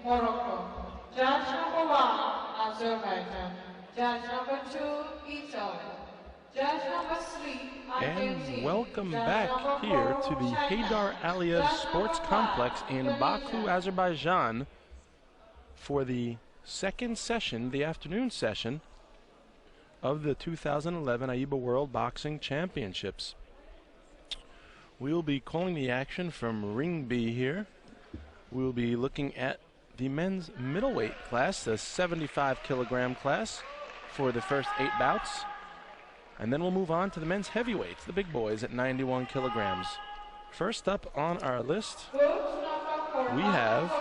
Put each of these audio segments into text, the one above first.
Morocco. Judge number 1, Azerbaijan. Judge number 2, Italy. Judge number 3, Argentina. And welcome back here to the Heydar Aliyev Sports Complex in Baku, Azerbaijan for the second session, the afternoon session of the 2011 AIBA World Boxing Championships. We will be calling the action from Ring B here. We will be looking at the men's middleweight class, the 75 kilogram class, for the first 8 bouts. And then we'll move on to the men's heavyweights, the big boys at 91 kilograms. First up on our list, we have,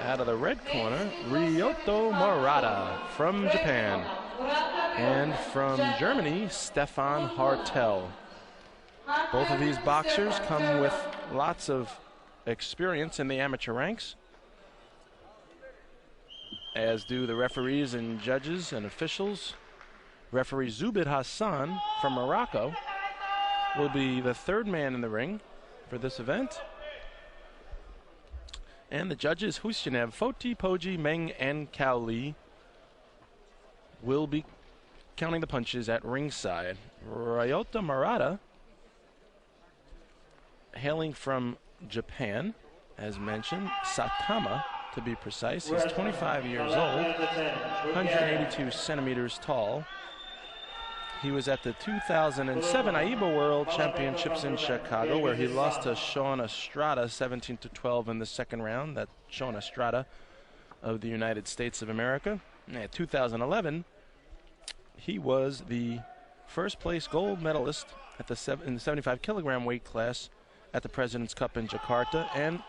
out of the red corner, Ryota Murata from Japan. And from Germany, Stefan Hartel. Both of these boxers come with lots of experience in the amateur ranks, as do the referees and judges and officials. Referee Zubid Hassan from Morocco will be the third man in the ring for this event. And the judges, Hushinev, Foti, Poji, Meng, and Kaoli, will be counting the punches at ringside. Ryota Murata, hailing from Japan, as mentioned, Saitama to be precise. He's 25 years old, 182 centimeters tall. He was at the 2007 AIBA World Championships in Chicago, where he lost to Sean Estrada 17-12 in the second round. That's Sean Estrada of the United States of America. In 2011, he was the first place gold medalist at in the 75 kilogram weight class at the President's Cup in Jakarta, and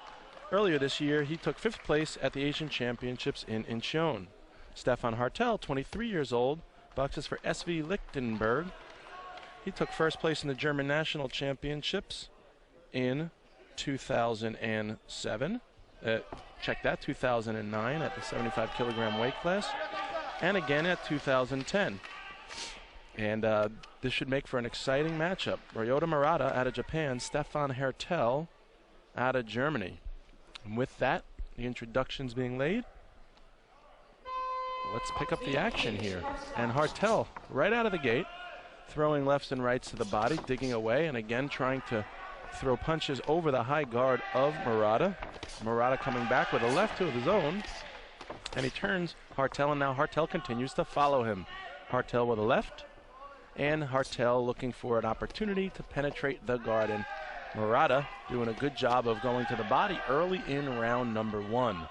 earlier this year he took 5th place at the Asian Championships in Incheon. Stefan Hartel, 23 years old, boxes for SV Lichtenberg. He took 1st place in the German National Championships in 2007. Check that, 2009 at the 75 kilogram weight class, and again at 2010. And this should make for an exciting matchup. Ryota Murata out of Japan, Stefan Hartel out of Germany. And with that, the introductions being laid, let's pick up the action here. And Hartel, right out of the gate, throwing lefts and rights to the body, digging away, and again trying to throw punches over the high guard of Murata. Murata coming back with a left to his own, and he turns Hartel, and now Hartel continues to follow him. Hartel with a left, and Hartel looking for an opportunity to penetrate the guard, and Murata doing a good job of going to the body early in round number 1.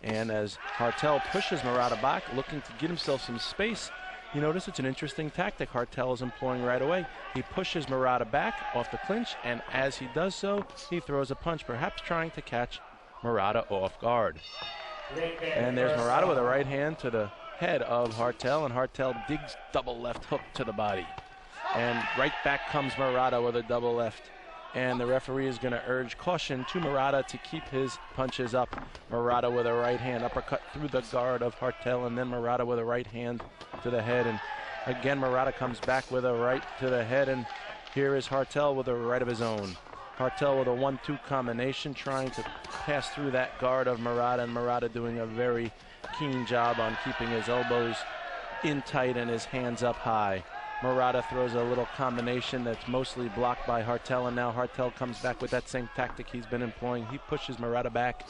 And as Hartel pushes Murata back, looking to get himself some space, you notice it's an interesting tactic Hartel is employing right away. He pushes Murata back off the clinch, and as he does so, he throws a punch, perhaps trying to catch Murata off guard. And there's Murata with a right hand to the head of Hartel, and Hartel digs double left hook to the body. And right back comes Murata with a double left. And the referee is going to urge caution to Murata to keep his punches up. Murata with a right hand uppercut through the guard of Hartel, and then Murata with a right hand to the head. And again, Murata comes back with a right to the head, and here is Hartel with a right of his own. Hartel with a 1-2 combination, trying to pass through that guard of Murata, and Murata doing a very keen job on keeping his elbows in tight and his hands up high. Murata throws a little combination that's mostly blocked by Hartel, and now Hartel comes back with that same tactic he's been employing. He pushes Murata back,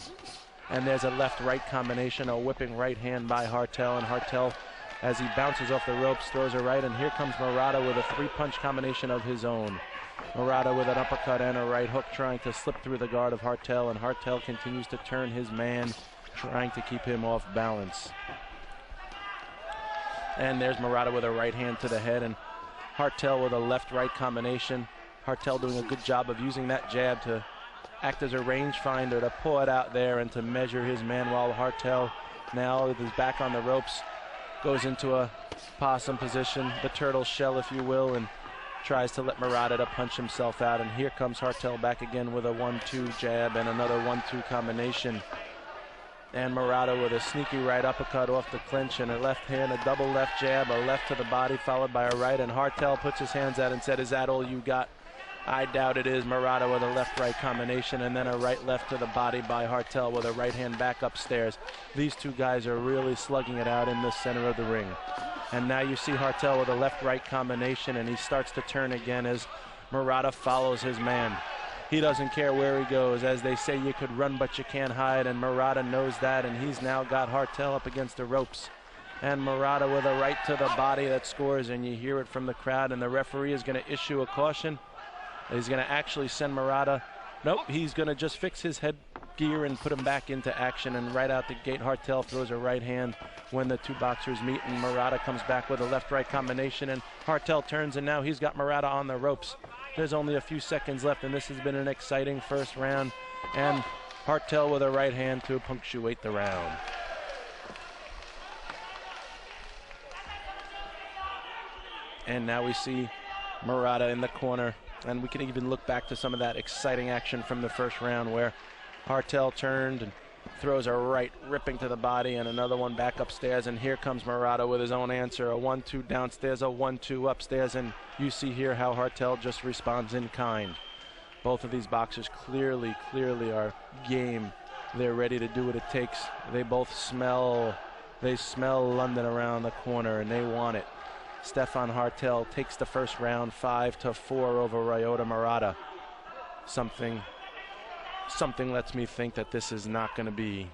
and there's a left-right combination, a whipping right hand by Hartel, and Hartel, as he bounces off the ropes, throws a right, and here comes Murata with a 3-punch combination of his own. Murata with an uppercut and a right hook, trying to slip through the guard of Hartel, and Hartel continues to turn his man, trying to keep him off balance. And there's Murata with a right hand to the head, and Hartel with a left-right combination. Hartel doing a good job of using that jab to act as a rangefinder, to pull it out there and to measure his man, while Hartel now with his back on the ropes goes into a possum position, the turtle shell if you will, and tries to let Murata to punch himself out. And here comes Hartel back again with a 1-2 jab and another 1-2 combination. And Murata with a sneaky right uppercut off the clinch, and a left hand, a double left jab, a left to the body followed by a right, and Hartel puts his hands out and said, "Is that all you got?" I doubt it is. Murata with a left-right combination, and then a right-left to the body by Hartel with a right-hand back upstairs. These two guys are really slugging it out in the center of the ring. And now you see Hartel with a left-right combination, and he starts to turn again as Murata follows his man. He doesn't care where he goes. As they say, you could run, but you can't hide, and Murata knows that, and he's now got Hartel up against the ropes. And Murata with a right to the body that scores, and you hear it from the crowd, and the referee is going to issue a caution. He's going to actually send Murata. Nope, he's going to just fix his headgear and put him back into action, and right out the gate, Hartel throws a right hand when the two boxers meet, and Murata comes back with a left-right combination, and Hartel turns, and now he's got Murata on the ropes. There's only a few seconds left, and this has been an exciting first round, and Hartel with a right hand to punctuate the round. And now we see Murata in the corner, and we can even look back to some of that exciting action from the first round where Hartel turned and throws a right ripping to the body, and another one back upstairs, and here comes Murata with his own answer, a 1-2 downstairs, a 1-2 upstairs, and you see here how Hartel just responds in kind. Both of these boxers clearly are game. They're ready to do what it takes. They both smell London around the corner, and they want it. Stefan Hartel takes the first round 5-4 over Ryota Murata. Something lets me think that this is not going to be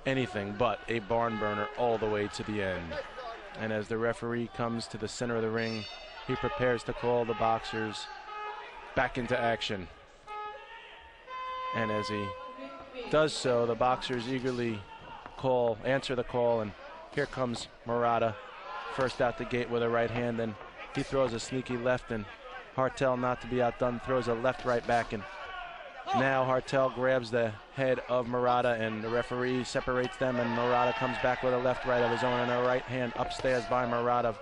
anything but a barn burner all the way to the end. And as the referee comes to the center of the ring, he prepares to call the boxers back into action. And as he does so, the boxers eagerly answer the call, and here comes Murata, first out the gate with a right hand, and he throws a sneaky left, and Hartel, not to be outdone, throws a left-right back, and now Hartel grabs the head of Murata, and the referee separates them, and Murata comes back with a left-right of his own, and a right hand upstairs by Murata.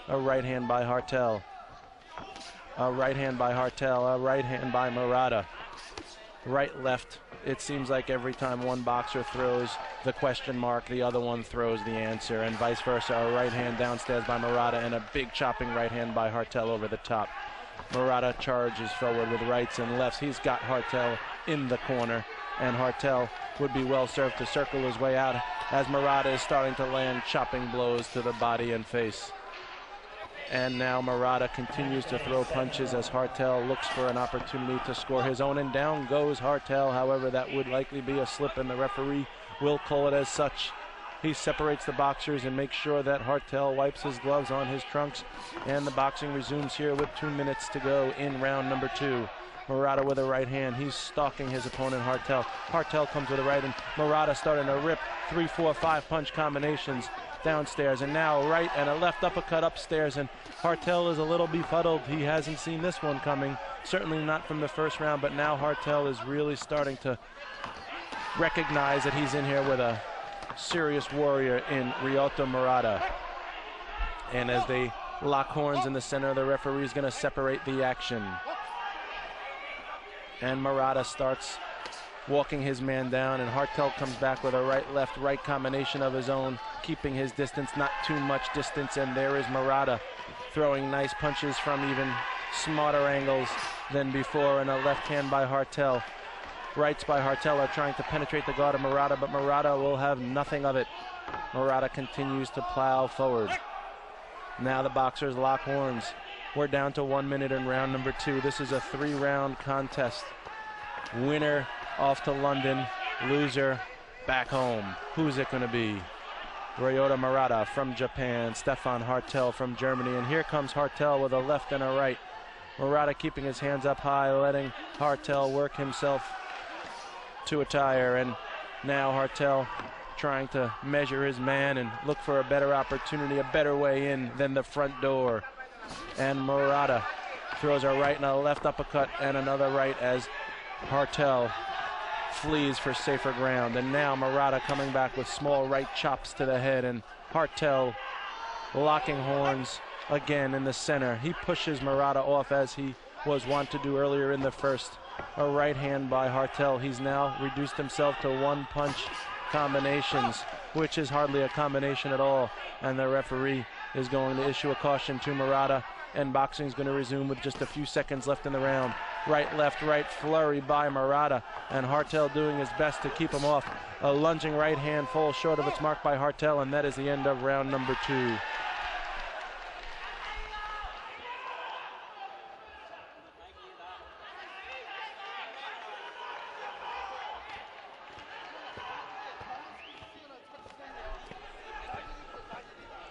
A right hand by Hartel. A right hand by Hartel. A right hand by Murata. Right, left. It seems like every time one boxer throws the question mark, the other one throws the answer, and vice versa. A right hand downstairs by Murata, and a big chopping right hand by Hartel over the top. Murata charges forward with rights and lefts. He's got Hartel in the corner, and Hartel would be well served to circle his way out as Murata is starting to land chopping blows to the body and face. And now Murata continues to throw punches as Hartel looks for an opportunity to score his own, and down goes Hartel. However, that would likely be a slip, and the referee will call it as such. He separates the boxers and makes sure that Hartel wipes his gloves on his trunks, and the boxing resumes here with 2 minutes to go in round number 2. Murata with a right hand. He's stalking his opponent, Hartel. Hartel comes with a right, and Murata starting to rip 3, 4, 5 punch combinations downstairs, and now right and a left uppercut upstairs, and Hartel is a little befuddled. He hasn't seen this one coming, certainly not from the first round, but now Hartel is really starting to recognize that he's in here with a serious warrior in Ryota Murata. And as they lock horns in the center, the referee is going to separate the action. And Murata starts walking his man down, and Hartel comes back with a right-left-right combination of his own, keeping his distance, not too much distance, and there is Murata throwing nice punches from even smarter angles than before, and a left hand by Hartel. Rights by Hartel are trying to penetrate the guard of Murata, but Murata will have nothing of it. Murata continues to plow forward. Now the boxers lock horns. We're down to 1 minute in round number 2. This is a 3-round contest. Winner off to London, loser back home. Who's it going to be? Ryota Murata from Japan, Stefan Hartel from Germany, and here comes Hartel with a left and a right. Murata keeping his hands up high, letting Hartel work himself to a tire, and now Hartel trying to measure his man and look for a better opportunity, a better way in than the front door. And Murata throws a right and a left uppercut and another right as Hartel flees for safer ground. And now Murata coming back with small right chops to the head, and Hartel locking horns again in the center. He pushes Murata off as he was wont to do earlier in the first. A right hand by Hartel. He's now reduced himself to 1 punch combinations, which is hardly a combination at all. And the referee is going to issue a caution to Murata, and boxing is going to resume with just a few seconds left in the round. Right, left, right flurry by Murata, and Hartel doing his best to keep him off. A lunging right hand falls short of its mark by Hartel, and that is the end of round number 2.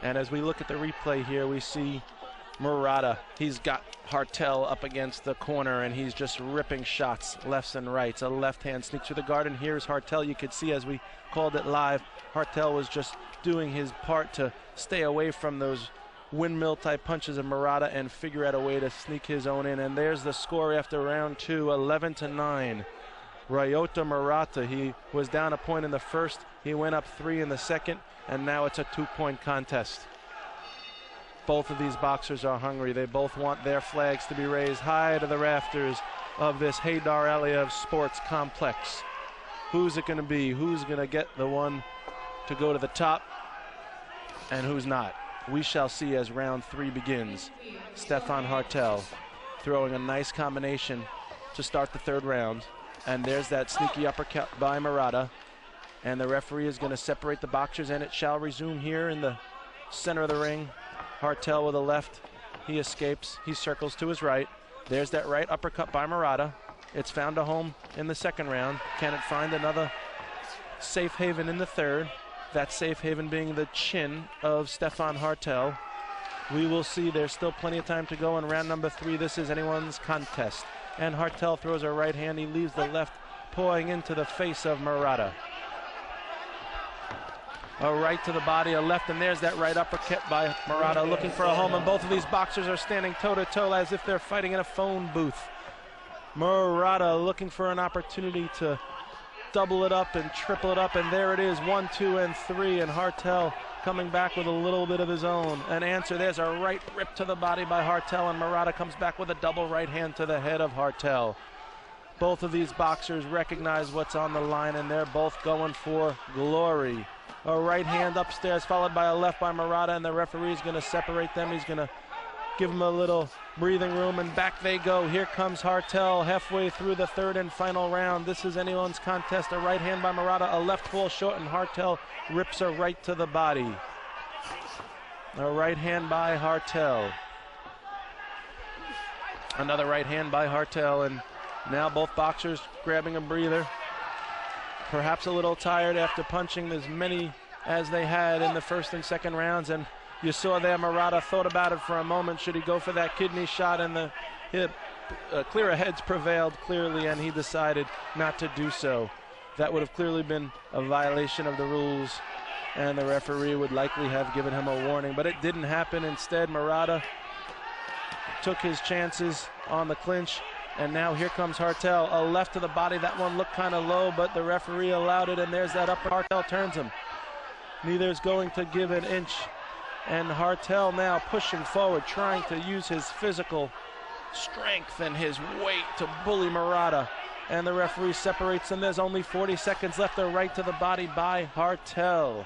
And as we look at the replay here, we see Murata. He's got Hartel up against the corner, and he's just ripping shots lefts and rights. A left hand sneaks through the guard, and here's Hartel. You could see as we called it live, Hartel was just doing his part to stay away from those windmill type punches of Murata and figure out a way to sneak his own in. And there's the score after round 2, 11-9. Ryota Murata, he was down a point in the first, he went up 3 in the second, and now it's a 2-point contest. Both of these boxers are hungry. They both want their flags to be raised high to the rafters of this Heydar Aliyev Sports Complex. Who's it going to be? Who's going to get the one to go to the top, and who's not? We shall see as round 3 begins. Stefan Hartel throwing a nice combination to start the 3rd round. And there's that sneaky uppercut by Murata. And the referee is going to separate the boxers, and it shall resume here in the center of the ring. Hartel with a left. He escapes. He circles to his right. There's that right uppercut by Murata. It's found a home in the 2nd round. Can it find another safe haven in the 3rd? That safe haven being the chin of Stefan Hartel. We will see. There's still plenty of time to go in round number 3. This is anyone's contest. And Hartel throws a right hand. He leaves the left pawing into the face of Murata. A right to the body, a left, and there's that right uppercut by Murata looking for a home. And both of these boxers are standing toe-to-toe as if they're fighting in a phone booth. Murata looking for an opportunity to double it up and triple it up, and there it is, 1, 2, and 3, and Hartel coming back with a little bit of his own. An answer, there's a right rip to the body by Hartel, and Murata comes back with a double right hand to the head of Hartel. Both of these boxers recognize what's on the line, and they're both going for glory. A right hand upstairs followed by a left by Murata, and the referee is going to separate them. He's going to give them a little breathing room, and back they go. Here comes Hartel halfway through the 3rd and final round. This is anyone's contest. A right hand by Murata, a left falls short, and Hartel rips a right to the body. A right hand by Hartel. Another right hand by Hartel, and now both boxers grabbing a breather. Perhaps a little tired after punching as many as they had in the 1st and 2nd rounds, and you saw there Murata thought about it for a moment. Should he go for that kidney shot, and the hip, clearer heads prevailed clearly, and he decided not to do so. That would have clearly been a violation of the rules, and the referee would likely have given him a warning, but it didn't happen. Instead, Murata took his chances on the clinch. And now here comes Hartel, a left to the body. That one looked kind of low, but the referee allowed it, and there's that upper. Hartel turns him. Neither's going to give an inch. And Hartel now pushing forward, trying to use his physical strength and his weight to bully Murata. And the referee separates them. There's only 40 seconds left. A right to the body by Hartel.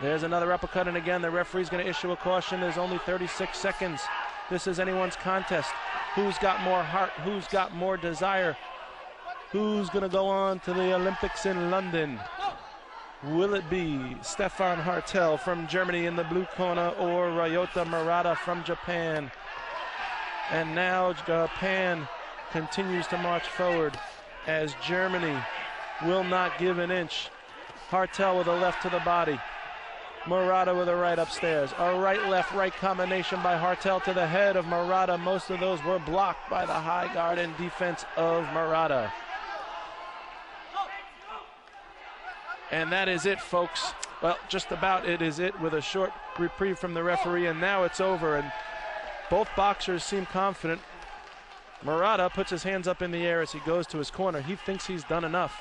There's another uppercut, and again, the referee's going to issue a caution. There's only 36 seconds. This is anyone's contest. Who's got more heart? Who's got more desire? Who's going to go on to the Olympics in London? Will it be Stefan Hartel from Germany in the blue corner, or Ryota Murata from Japan? And now Japan continues to march forward as Germany will not give an inch. Hartel with a left to the body. Murata with a right upstairs. A right-left-right combination by Hartel to the head of Murata. Most of those were blocked by the high guard and defense of Murata. And that is it, folks. Well, just about it is it, with a short reprieve from the referee, and now it's over. And both boxers seem confident. Murata puts his hands up in the air as he goes to his corner. He thinks he's done enough.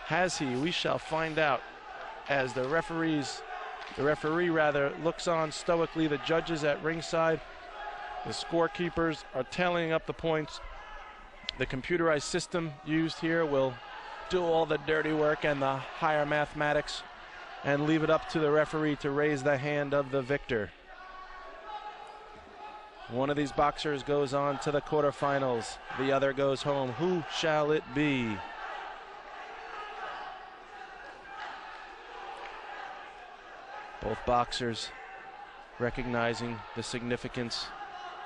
Has he? We shall find out. As the referee looks on stoically. The judges at ringside, the scorekeepers are tallying up the points. The computerized system used here will do all the dirty work and the higher mathematics and leave it up to the referee to raise the hand of the victor. One of these boxers goes on to the quarterfinals. The other goes home. Who shall it be? Both boxers recognizing the significance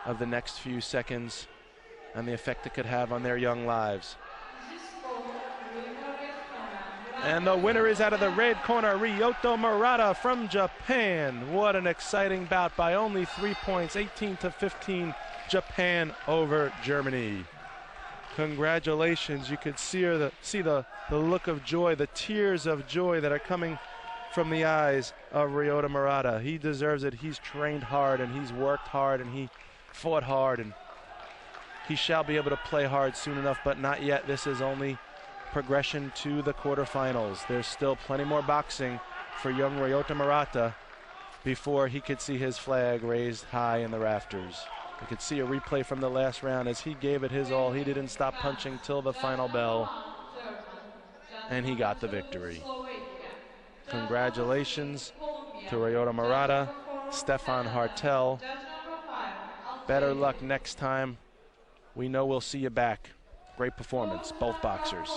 of the next few seconds and the effect it could have on their young lives. And the winner is out of the red corner, Ryota Murata from Japan. What an exciting bout by only 3 points, 18-15, Japan over Germany. Congratulations. You could see the look of joy, the tears of joy that are coming from the eyes of Ryota Murata. He deserves it. He's trained hard and he's worked hard and he fought hard, and he shall be able to play hard soon enough, but not yet. This is only progression to the quarterfinals. There's still plenty more boxing for young Ryota Murata before he could see his flag raised high in the rafters. You could see a replay from the last round as he gave it his all. He didn't stop punching till the final bell, and he got the victory. Congratulations to Ryota Murata, Stefan Hartel. Better luck next time. We know we'll see you back. Great performance, both boxers.